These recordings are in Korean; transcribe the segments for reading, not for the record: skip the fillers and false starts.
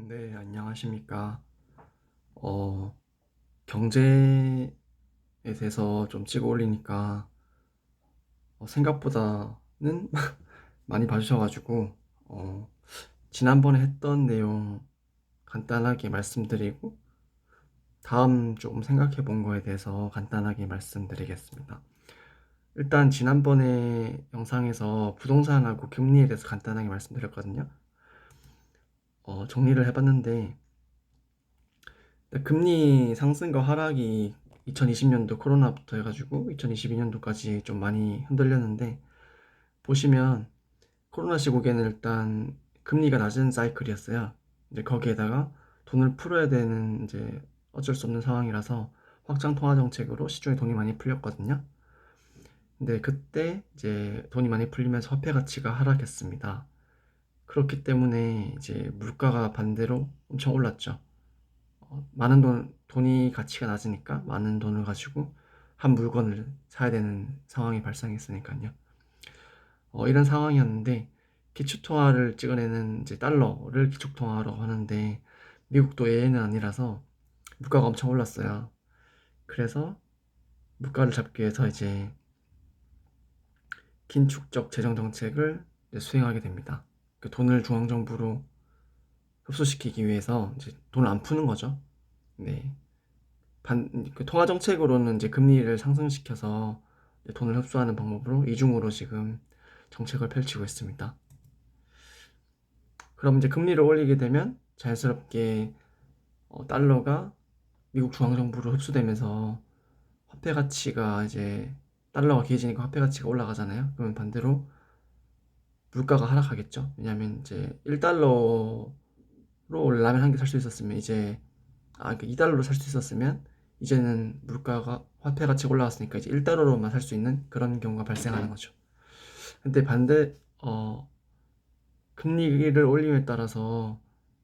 네, 안녕하십니까. 어, 경제에 대해서 좀 찍어 올리니까 생각보다는 많이 봐주셔가지고 어, 지난번에 했던 내용 간단하게 말씀드리고 다음 조금 생각해 본 거에 대해서 간단하게 말씀드리겠습니다. 일단 지난번에 영상에서 부동산하고 금리에 대해서 간단하게 말씀드렸거든요. 정리를 해봤는데 금리 상승과 하락이 2020년도 코로나부터 해가지고 2022년도까지 좀 많이 흔들렸는데, 보시면 코로나 시국에는 일단 금리가 낮은 사이클이었어요. 이제 거기에다가 돈을 풀어야 되는 이제 어쩔 수 없는 상황이라서 확장 통화 정책으로 시중에 돈이 많이 풀렸거든요. 근데 그때 이제 돈이 많이 풀리면서 화폐 가치가 하락했습니다. 그렇기 때문에 이제 물가가 반대로 엄청 올랐죠. 많은 돈이 가치가 낮으니까 많은 돈을 가지고 한 물건을 사야 되는 상황이 발생했으니까요. 이런 상황이었는데, 기축통화를 찍어내는 이제 달러를 기축통화라고 하는데, 미국도 예외는 아니라서 물가가 엄청 올랐어요. 그래서 물가를 잡기 위해서 이제 긴축적 재정 정책을 수행하게 됩니다. 그 돈을 중앙정부로 흡수시키기 위해서 이제 돈을 안 푸는 거죠. 네. 그 통화 정책으로는 이제 금리를 상승시켜서 이제 돈을 흡수하는 방법으로 이중으로 지금 정책을 펼치고 있습니다. 그럼 이제 금리를 올리게 되면 자연스럽게 달러가 미국 중앙정부로 흡수되면서 화폐 가치가 이제 달러가 귀해지니까 화폐 가치가 올라가잖아요. 그러면 반대로 물가가 하락하겠죠. 왜냐하면 이제 1달러로 라면 한 개 살 수 있었으면 이제 2달러로 살 수 있었으면 이제는 물가가 화폐 가치가 올라갔으니까 이제 1달러로만 살 수 있는 그런 경우가 발생하는 거죠. 근데 금리를 올림에 따라서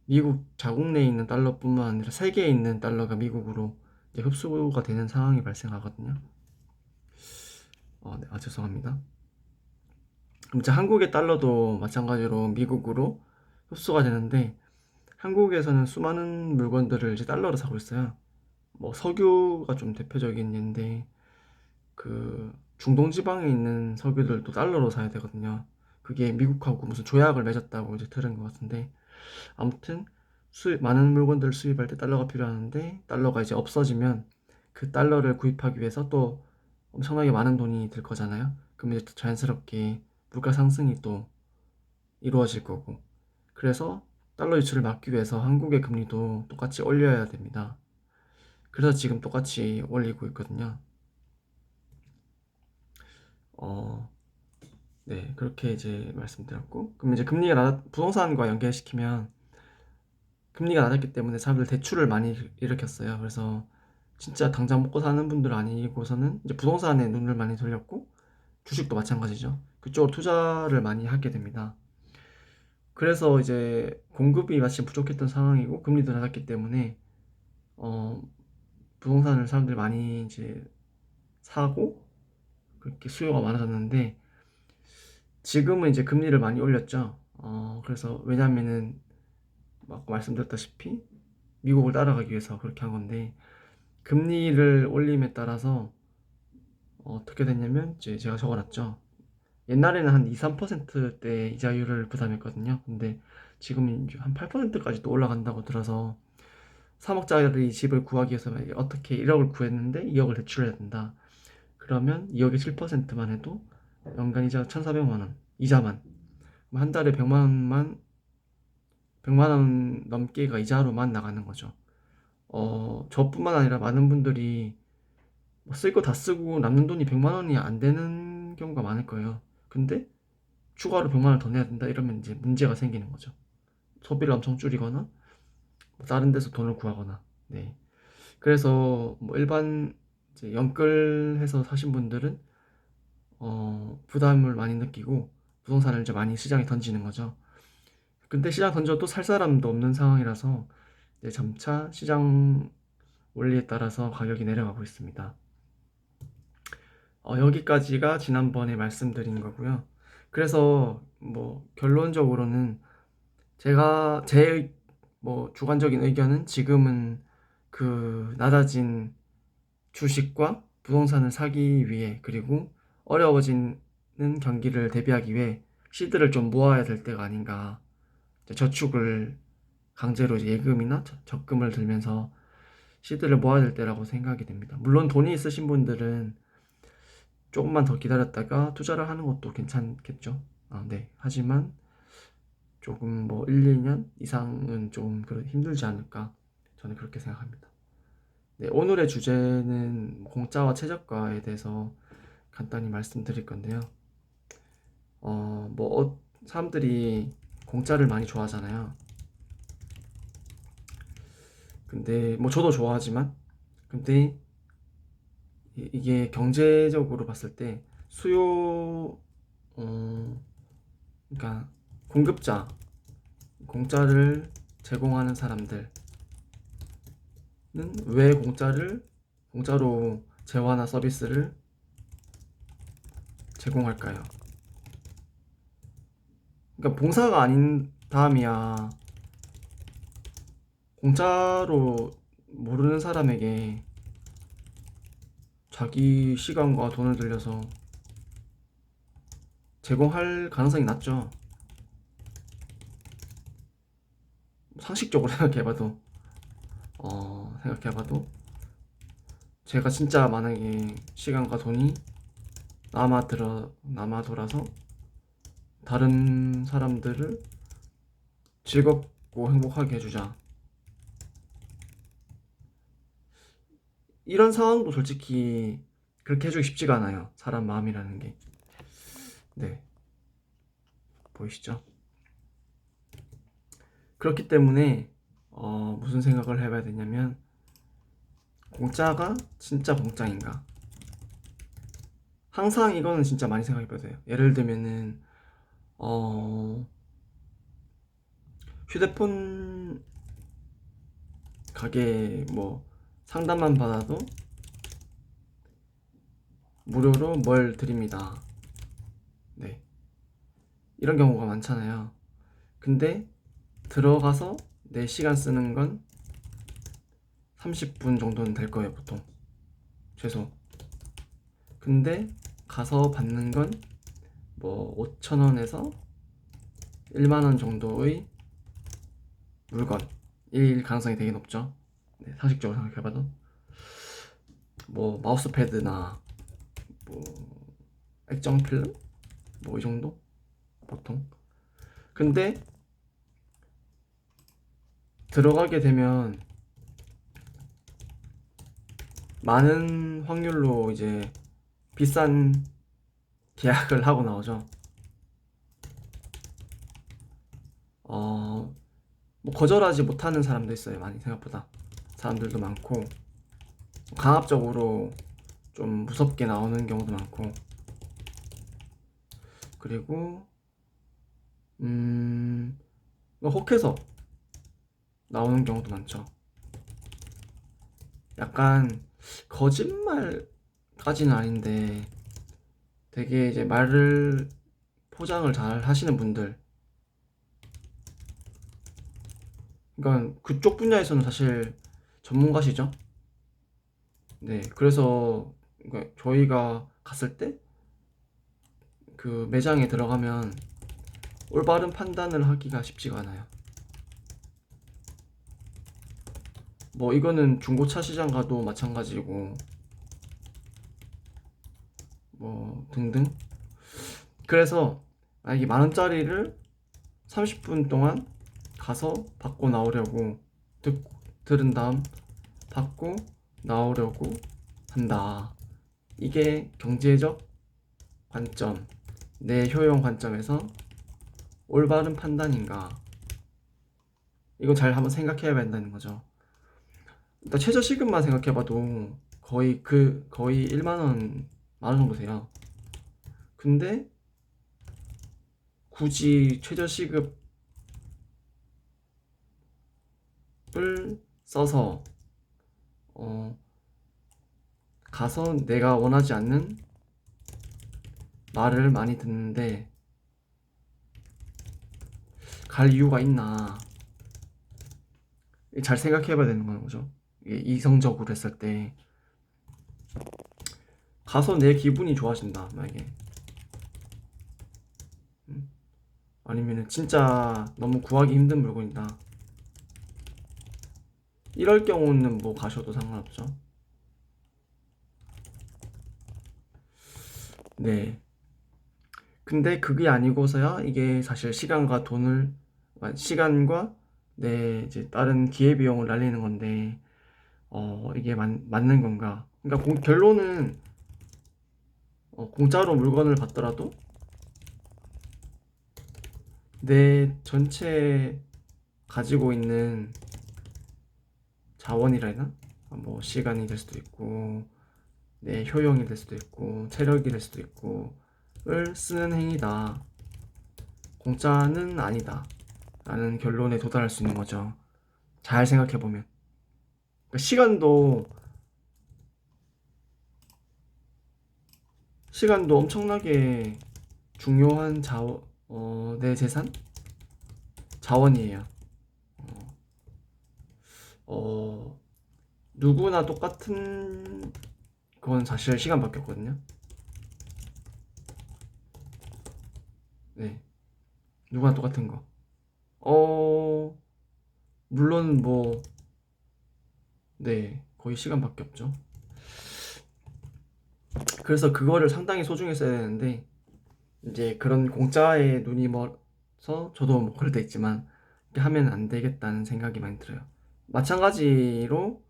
미국 자국 내에 있는 달러뿐만 아니라 세계에 있는 달러가 미국으로 이제 흡수가 되는 상황이 발생하거든요. 네, 죄송합니다. 그럼 이제 한국의 달러도 마찬가지로 미국으로 흡수가 되는데, 한국에서는 수많은 물건들을 이제 달러로 사고 있어요. 뭐 석유가 좀 대표적인 예인데, 그 중동 지방에 있는 석유들도 달러로 사야 되거든요. 그게 미국하고 무슨 조약을 맺었다고 이제 들은 것 같은데, 아무튼 많은 물건들을 수입할 때 달러가 필요하는데, 달러가 이제 없어지면 그 달러를 구입하기 위해서 또 엄청나게 많은 돈이 들 거잖아요. 그럼 이제 또 자연스럽게 물가 상승이 또 이루어질 거고, 그래서 달러 유출을 막기 위해서 한국의 금리도 똑같이 올려야 됩니다. 그래서 지금 똑같이 올리고 있거든요. 어, 네, 그렇게 이제 말씀드렸고, 그럼 이제 부동산과 연계시키면 금리가 낮았기 때문에 사람들 대출을 많이 일으켰어요. 그래서 진짜 당장 먹고 사는 분들 아니고서는 이제 부동산에 눈을 많이 돌렸고, 주식도 마찬가지죠. 그쪽으로 투자를 많이 하게 됩니다. 그래서 이제 공급이 마침 부족했던 상황이고 금리도 낮았기 때문에 어, 부동산을 사람들이 많이 이제 사고 그렇게 수요가 많아졌는데, 지금은 이제 금리를 많이 올렸죠. 그래서 왜냐면은 막 말씀드렸다시피 미국을 따라가기 위해서 그렇게 한 건데, 금리를 올림에 따라서 어떻게 됐냐면 이제 제가 적어놨죠. 옛날에는 한 2, 3%대 이자율을 부담했거든요. 근데 지금은 이제 한 8%까지 또 올라간다고 들어서 3억짜리 집을 구하기 위해서 어떻게 1억을 구했는데 2억을 대출해야 된다. 그러면 2억에 7%만 해도 연간 이자가 1,400만 원, 이자만. 한 달에 100만 원 넘게가 이자로만 나가는 거죠. 저뿐만 아니라 많은 분들이 쓸 거 다 쓰고 남는 돈이 100만 원이 안 되는 경우가 많을 거예요. 근데 추가로 100만 원을 더 내야 된다 이러면 이제 문제가 생기는 거죠. 소비를 엄청 줄이거나 다른 데서 돈을 구하거나. 네. 그래서 뭐 일반 이제 연끌해서 사신 분들은 부담을 많이 느끼고 부동산을 이제 많이 시장에 던지는 거죠. 근데 시장 던져도 살 사람도 없는 상황이라서 이제 점차 시장 원리에 따라서 가격이 내려가고 있습니다. 여기까지가 지난번에 말씀드린 거고요. 그래서 뭐 결론적으로는 제가 제 뭐 주관적인 의견은 지금은 그 낮아진 주식과 부동산을 사기 위해, 그리고 어려워지는 경기를 대비하기 위해 시드를 좀 모아야 될 때가 아닌가. 저축을 강제로 이제 예금이나 적금을 들면서 시드를 모아야 될 때라고 생각이 됩니다. 물론 돈이 있으신 분들은 조금만 더 기다렸다가 투자를 하는 것도 괜찮겠죠. 네. 하지만 조금 뭐 1, 2년 이상은 좀 힘들지 않을까, 저는 그렇게 생각합니다. 네, 오늘의 주제는 공짜와 최저가에 대해서 간단히 말씀드릴 건데요. 사람들이 공짜를 많이 좋아하잖아요. 근데 뭐 저도 좋아하지만, 근데 이게 경제적으로 봤을 때 수요, 그러니까 공급자, 공짜를 제공하는 사람들은 왜 공짜로 재화나 서비스를 제공할까요? 그러니까 봉사가 아닌 다음이야 공짜로 모르는 사람에게 자기 시간과 돈을 들여서 제공할 가능성이 낮죠. 상식적으로 생각해봐도 제가 진짜 만약에 시간과 돈이 남아 돌아서 다른 사람들을 즐겁고 행복하게 해주자, 이런 상황도 솔직히 그렇게 해주기 쉽지가 않아요. 사람 마음이라는 게. 네, 보이시죠? 그렇기 때문에 무슨 생각을 해봐야 되냐면, 공짜가 진짜 공짜인가? 항상 이거는 진짜 많이 생각해봐야 돼요. 예를 들면은 어, 휴대폰 가게 뭐 상담만 받아도 무료로 뭘 드립니다. 네, 이런 경우가 많잖아요. 근데 들어가서 내 시간 쓰는 건 30분 정도는 될 거예요, 보통. 최소. 근데 가서 받는 건 뭐 5,000원에서 1만 원 정도의 물건일 가능성이 되게 높죠. 네, 상식적으로 생각해봐도. 뭐 마우스패드나 뭐 액정 필름 뭐 이 정도 보통. 근데 들어가게 되면 많은 확률로 이제 비싼 계약을 하고 나오죠. 뭐 거절하지 못하는 사람도 있어요. 많이 생각보다 사람들도 많고, 강압적으로 좀 무섭게 나오는 경우도 많고, 그리고 뭐 혹해서 나오는 경우도 많죠. 약간 거짓말까지는 아닌데 되게 이제 말을 포장을 잘 하시는 분들, 그러니까 그쪽 분야에서는 사실 전문가시죠. 네, 그래서 그러니까 저희가 갔을 때 그 매장에 들어가면 올바른 판단을 하기가 쉽지가 않아요. 뭐 이거는 중고차 시장 가도 마찬가지고 뭐 등등. 그래서 만약에 10,000원짜리를 30분 동안 가서 받고 나오려고, 들은 다음 받고 나오려고 한다. 이게 경제적 관점, 내 효용 관점에서 올바른 판단인가? 이거 잘 한번 생각해야 된다는 거죠. 일단 최저 시급만 생각해봐도 거의 1만 원, 만 원 정도 돼요. 근데 굳이 최저 시급을 써서 어, 가서 내가 원하지 않는 말을 많이 듣는데 갈 이유가 있나? 잘 생각해봐야 되는 거죠. 이게 이성적으로 했을 때 가서 내 기분이 좋아진다 만약에, 아니면은 진짜 너무 구하기 힘든 물건이다, 이럴 경우는 뭐 가셔도 상관없죠. 네. 근데 그게 아니고서야 이게 사실 시간과 내 이제 다른 기회비용을 날리는 건데, 이게 맞는 건가? 그러니까 결론은, 공짜로 물건을 받더라도 내 전체 가지고 있는 자원이라 해야 되나? 뭐 시간이 될 수도 있고, 내 효용이 될 수도 있고, 체력이 될 수도 있고, 을 쓰는 행위다. 공짜는 아니다. 라는 결론에 도달할 수 있는 거죠. 잘 생각해보면. 그러니까 시간도 엄청나게 중요한 내 재산? 자원이에요. 어, 누구나 똑같은 건 사실 시간밖에 없거든요. 네. 누구나 똑같은 거. 어, 물론 뭐, 네. 거의 시간밖에 없죠. 그래서 그거를 상당히 소중히 써야 되는데, 이제 그런 공짜에 눈이 멀어서 저도 뭐 그럴 때 있지만, 이렇게 하면 안 되겠다는 생각이 많이 들어요. 마찬가지로,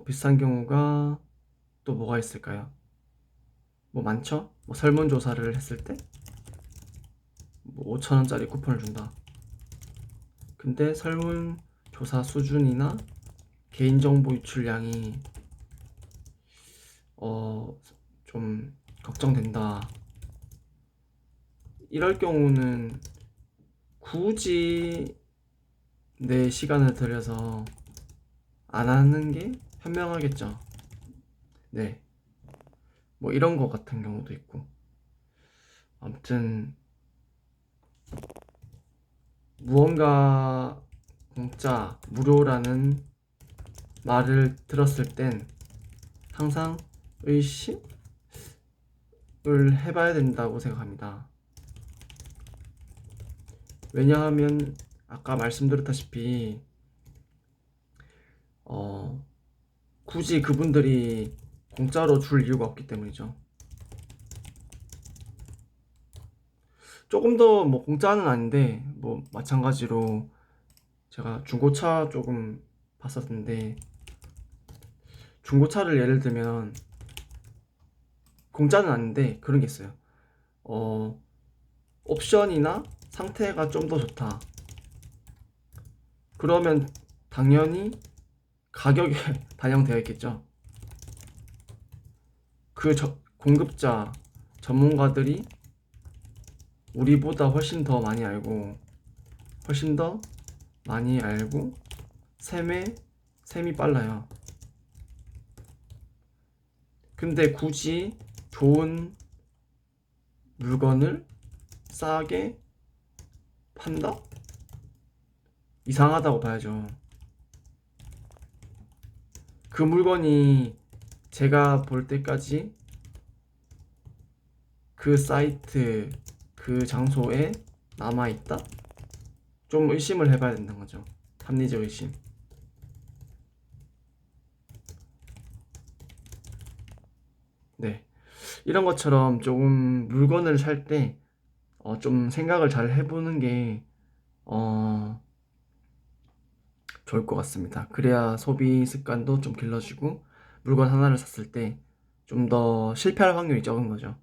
비싼 경우가 또 뭐가 있을까요? 뭐 많죠? 뭐 설문조사를 했을 때, 뭐 5,000원짜리 쿠폰을 준다. 근데 설문조사 수준이나 개인정보 유출량이 어, 좀 걱정된다. 이럴 경우는 굳이 내 시간을 들여서 안 하는 게 현명하겠죠. 네. 뭐 이런 거 같은 경우도 있고. 아무튼 무언가 공짜, 무료라는 말을 들었을 땐 항상 의심을 해봐야 된다고 생각합니다. 왜냐하면 아까 말씀드렸다시피 어, 굳이 그분들이 공짜로 줄 이유가 없기 때문이죠. 조금 더 뭐 공짜는 아닌데 뭐 마찬가지로 제가 중고차 조금 봤었는데, 중고차를 예를 들면 공짜는 아닌데 그런 게 있어요. 어, 옵션이나 상태가 좀 더 좋다. 그러면 당연히 가격에 반영되어 있겠죠. 공급자 전문가들이 우리보다 훨씬 더 많이 알고 셈이 빨라요. 근데 굳이 좋은 물건을 싸게 판다? 이상하다고 봐야죠. 그 물건이 제가 볼 때까지 그 사이트, 그 장소에 남아있다? 좀 의심을 해봐야 된다는 거죠. 합리적 의심. 네. 이런 것처럼 조금 물건을 살 때, 좀 생각을 잘 해보는 게, 어, 좋을 것 같습니다. 그래야 소비 습관도 좀 길러지고, 물건 하나를 샀을 때 좀 더 실패할 확률이 적은 거죠.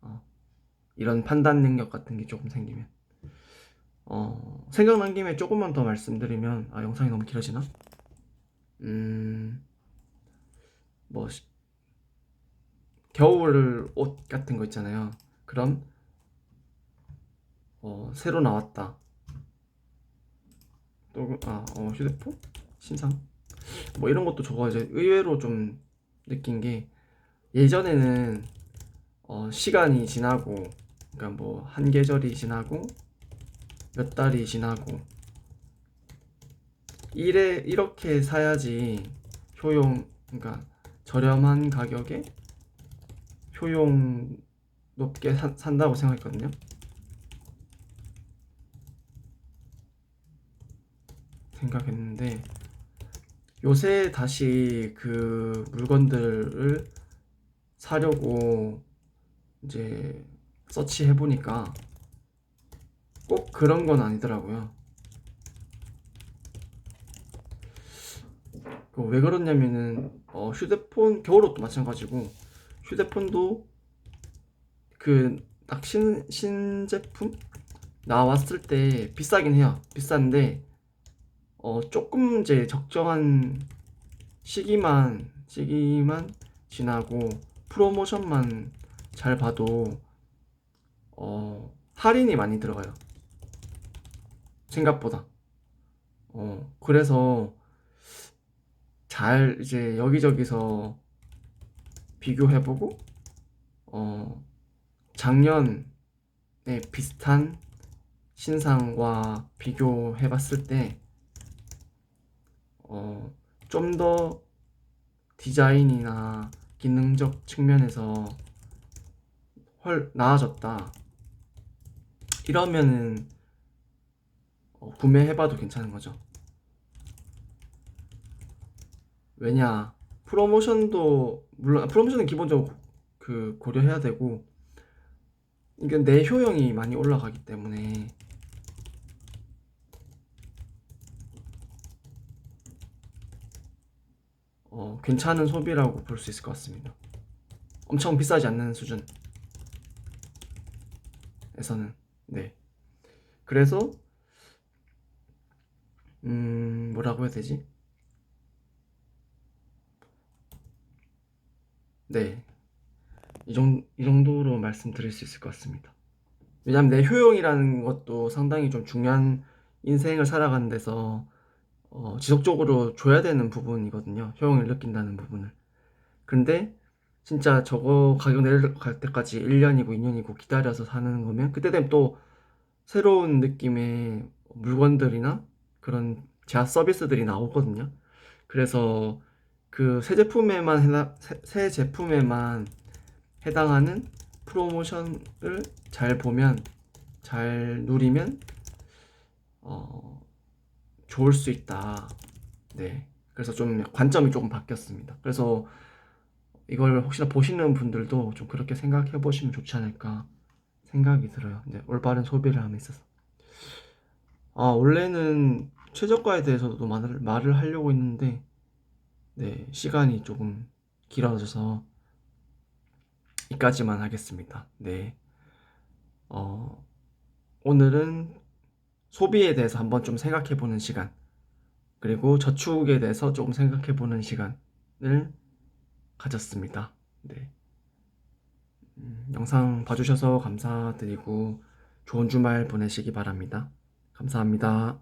어, 이런 판단 능력 같은 게 조금 생기면. 생각난 김에 조금만 더 말씀드리면, 영상이 너무 길어지나? 음, 뭐, 겨울 옷 같은 거 있잖아요. 그럼, 새로 나왔다. 또, 휴대폰? 신상? 뭐 이런 것도 저거 이제 의외로 좀 느낀 게, 예전에는, 시간이 지나고, 그러니까 뭐, 한 계절이 지나고, 몇 달이 지나고, 이렇게 사야지 그러니까 저렴한 가격에 효용 높게 산다고 생각했거든요. 생각했는데 요새 다시 그 물건들을 사려고 이제 서치해 보니까 꼭 그런 건 아니더라고요. 왜 그러냐면은 휴대폰 겨울옷도 마찬가지고 휴대폰도 그 딱 신제품 나왔을 때 비싸긴 해요. 비싼데 조금 이제 적정한 시기만 지나고 프로모션만 잘 봐도 할인이 많이 들어가요. 생각보다. 그래서 잘 이제 여기저기서 비교해보고 작년에 비슷한 신상과 비교해봤을 때 좀 더 디자인이나 기능적 측면에서 훨 나아졌다. 이러면은 구매해봐도 괜찮은 거죠. 왜냐, 프로모션도 물론 프로모션은 기본적으로 고려해야 되고 이게 내 효용이 많이 올라가기 때문에 괜찮은 소비라고 볼 수 있을 것 같습니다. 엄청 비싸지 않는 수준에서는. 네. 그래서 뭐라고 해야 되지? 네. 이 정도로 말씀드릴 수 있을 것 같습니다. 왜냐면 내 효용이라는 것도 상당히 좀 중요한, 인생을 살아가는 데서 지속적으로 줘야 되는 부분이거든요. 효용을 느낀다는 부분을. 근데 진짜 저거 가격 내려갈 때까지 1년이고 2년이고 기다려서 사는 거면 그때 되면 또 새로운 느낌의 물건들이나 그런 제휴 서비스들이 나오거든요. 그래서 그 새 제품에만 해당하는 프로모션을 잘 보면, 잘 누리면 좋을 수 있다. 네. 그래서 좀 관점이 조금 바뀌었습니다. 그래서 이걸 혹시나 보시는 분들도 좀 그렇게 생각해 보시면 좋지 않을까 생각이 들어요. 네, 올바른 소비를 함에 있어서. 원래는 최저가에 대해서도 말을 하려고 했는데, 네, 시간이 조금 길어져서 이까지만 하겠습니다. 네. 어, 오늘은 소비에 대해서 한번 좀 생각해 보는 시간, 그리고 저축에 대해서 조금 생각해 보는 시간을 가졌습니다. 네. 영상 봐주셔서 감사드리고 좋은 주말 보내시기 바랍니다. 감사합니다.